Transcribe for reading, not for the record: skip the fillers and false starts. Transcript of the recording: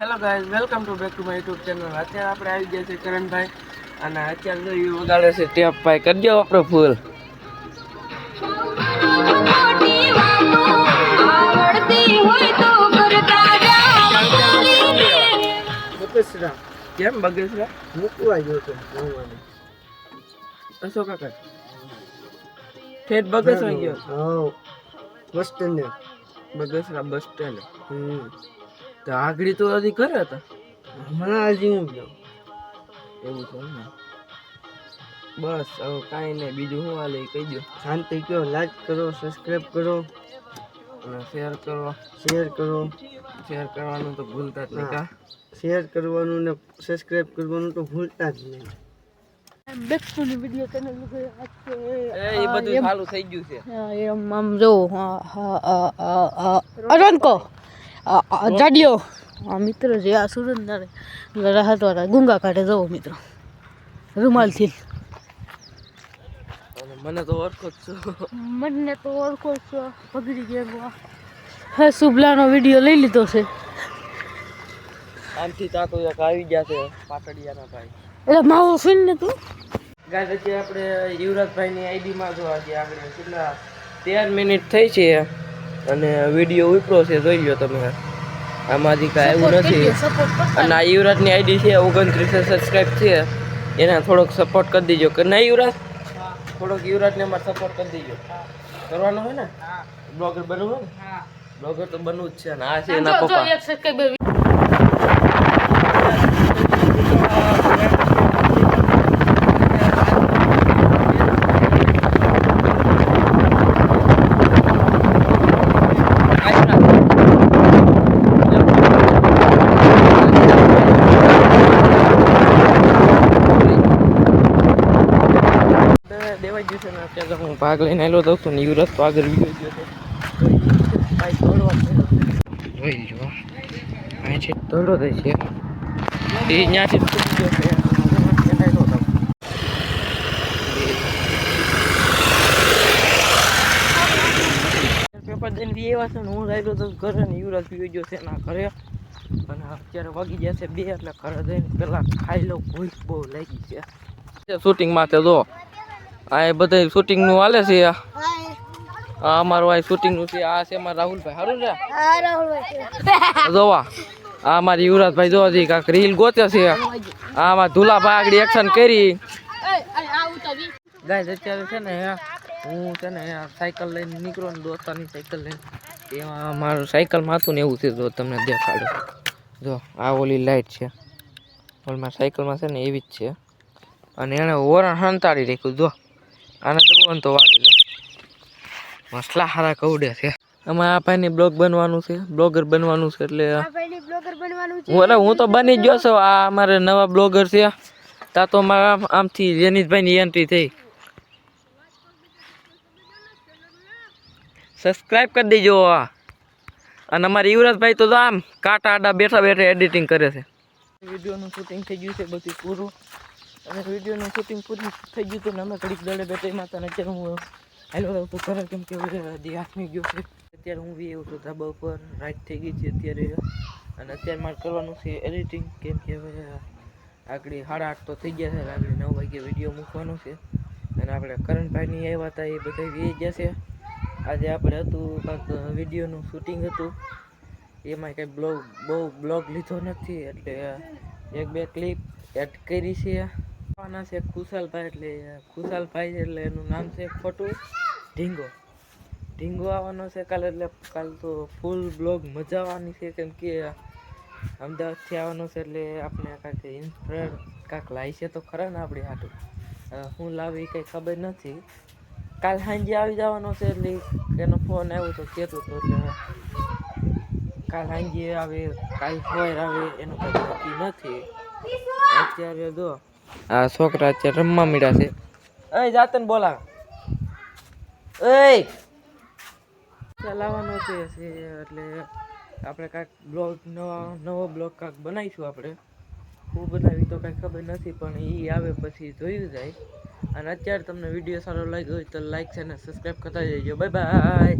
Hello guys, welcome to back to my YouTube channel. અત્યારે આપણે આવી ગયા છે કરણભાઈ અને અત્યારે જો એ વગાડે છે ટેપ. ભાઈ કરજો આપણો ફૂલ. બગસરા કેમ બગસરા મૂકવા ગયો તો અશોક કાકા ઠેઠ બગસરા ગયો. હા, bus stand Bagasara bus stand. તો આગળ તો હજી ઘરે હતા. હમણાં હજી હું ગયો એવું છે ને. બસ હવે કાંઈ નહીં, બીજું શું હાલે કહી દો. શાંતિ કયો. લાઈક કરો, સબસ્ક્રાઈબ કરો અને શેર કરો. શેર કરવાનું તો ભૂલતા જ નહીં. કા શેર કરવાનું ને સબસ્ક્રાઈબ કરવાનું તો ભૂલતા જ નહીં. બેકની વિડિયો ચેનલ એ બધું ચાલુ થઈ ગયું છે. એમ આમ જો અરંકો જાડિયો મિત્ર છે આ સુરેન્દ્ર રાહત વાળા ગુંગા કાઢે જવો મિત્રો રૂમાલથી. મને તો ઓળખો જ છો. મને તો ઓળખો જ છો. પગડી ગયા હા, શુભલાનો વિડીયો લઈ લીધો છે. આમથી તાકો એક આવી ગયા છે પાટડિયાના ભાઈ. એટલે માવો સુન ને તું ગાઈસ, અત્યારે આપણે યુવરાજભાઈની આઈડીમાં જો આજે આગળ કેટલા 13 મિનિટ થઈ છે અને વિડીયો ઉપરો છે, જોઈ લો તમે. આમાંથી કાંઈ એવું નથી. અને આ યુવરાજની આઈડી છે 29 સબસ્ક્રાઈબ છે. એને થોડોક સપોર્ટ કરી દીજો કે નહીં યુવરાજ? થોડોક યુવરાજને અમારે સપોર્ટ કરી દીજો. કરવાનો હોય ને? બ્લોગર બનવું હોય ને? બ્લોગર તો બનવું જ છે ને. આ છે એના પપ્પા. હું ભાગ લઈને આવેલો હતો તો યુવરાજ તો આગળ વિડીયો ગયો છે. દોડો દે છે એ ત્યાંથી પેપર દઈને બી એવા છે ને હું રહેલો તો ઘરે ને યુવરાજ પી ગયો છે એના ઘરે. અને અત્યારે વાગી ગયા છે 2 એટલે ઘરે જઈને પેલા ખાઈ લો. ભૂખ બહુ લાગી છે શૂટિંગમાં. તો જો આ બધા શૂટિંગ નું હાલે છે. આ અમારું આ શૂટિંગ નું છે. આ છે અમારા રાહુલભાઈ. સારું છે જોવા. આ અમારી યુવરાજભાઈ જોવા જઈએ કાંક રીલ ગોતે છે. આમાં ધુલાભાઈ આગળ એક્શન કરી. ગાઈસ, અત્યારે છે ને હું છે ને સાયકલ લઈને નીકળો ને દોસ્તારની સાયકલ લઈને. એમાં મારું સાયકલમાં હતું ને એવું છે. જો તમને દેખાડો. જો આ ઓલી લાઈટ છે ઓલમાં સાયકલમાં છે ને એવી જ છે. અને એને ઓરણ હંતાડી રાખ્યું. જો આને દબાવવાનું તો વાગે. જો મસલા હારા કવડે છે. આમાં આ ભાઈની બ્લોગ બનવાનું છે, બ્લોગર બનવાનું છે. એટલે હું તો બની ગયો છું. આ અમારે નવા બ્લોગર છે. તા તો મારા આમથી જેનિશભાઈની એન્ટ્રી થઈ. સબસ્ક્રાઈબ કરી દેજો. અને અમારે યુવરાજભાઈ તો આમ કાંટા આડા બેઠા બેઠા એડિટિંગ કરે છે. વિડીયોનું શૂટિંગ થઈ ગયું છે બધું પૂરું. અને વિડીયોનું શૂટિંગ પૂરું થઈ ગયું હતું ને અમે ઘડીક દડે બેઠા માતા. અને અત્યારે હું હાલો રહું તો ઘરે કેમ કે હાથમી ગયો છે. અત્યારે હું બી એવું છું ધાબા ઉપર. રાઈટ થઈ ગઈ છે અત્યારે. અને અત્યારે મારે કરવાનું છે એડિટિંગ. કેમ કે હવે આગળ 8:30 તો થઈ ગયા છે. આગળ 9 વાગે વિડીયો મૂકવાનો છે. અને આપણે કરણભાઈની આવ્યા હતા એ બધા વી જશે. આજે આપણે હતું કાંક વિડીયોનું શૂટિંગ હતું. એમાં કંઈ બહુ બ્લોગ લીધો નથી. એટલે 1-2 ક્લિપ એડ કરી છે. આવવાના છે ખુશાલભાઈ. એટલે ખુશાલભાઈ એટલે એનું નામ છે ખોટું ઢીંગો આવવાનો છે કાલે. એટલે કાલે તો ફૂલ બ્લોગ મજા આવવાની છે. કેમ કે અમદાવાદથી આવવાનો છે. એટલે આપણે કાંઈક ઇન્સ્પાયર કાંઈક લાવી છે તો ખરા ને આપણી હાટું. હું લાવી એ કંઈ ખબર નથી. કાલ સાંજે આવી જવાનો છે. એટલે એનો ફોન આવ્યો તો કહેતો હતો. એટલે કાલ સાંજે આવે કાલ સવારે આવે એનું કંઈ નક્કી નથી. અત્યારે જો આ છોકરા અત્યારે રમવા મળ્યા છે. એ જાતન બોલા એ ચલાવવાનો છે. એટલે આપણે કાંઈક બ્લોગ નવો બ્લોગ કાંઈક બનાવીશું. આપણે હું બનાવી તો કાંઈ ખબર નથી પણ એ આવે પછી જોયું જાય. અને અત્યારે તમને વિડીયો સારો લાગ્યો હોય તો લાઈક અને સબસ્ક્રાઈબ કરતા જજો. Bye bye.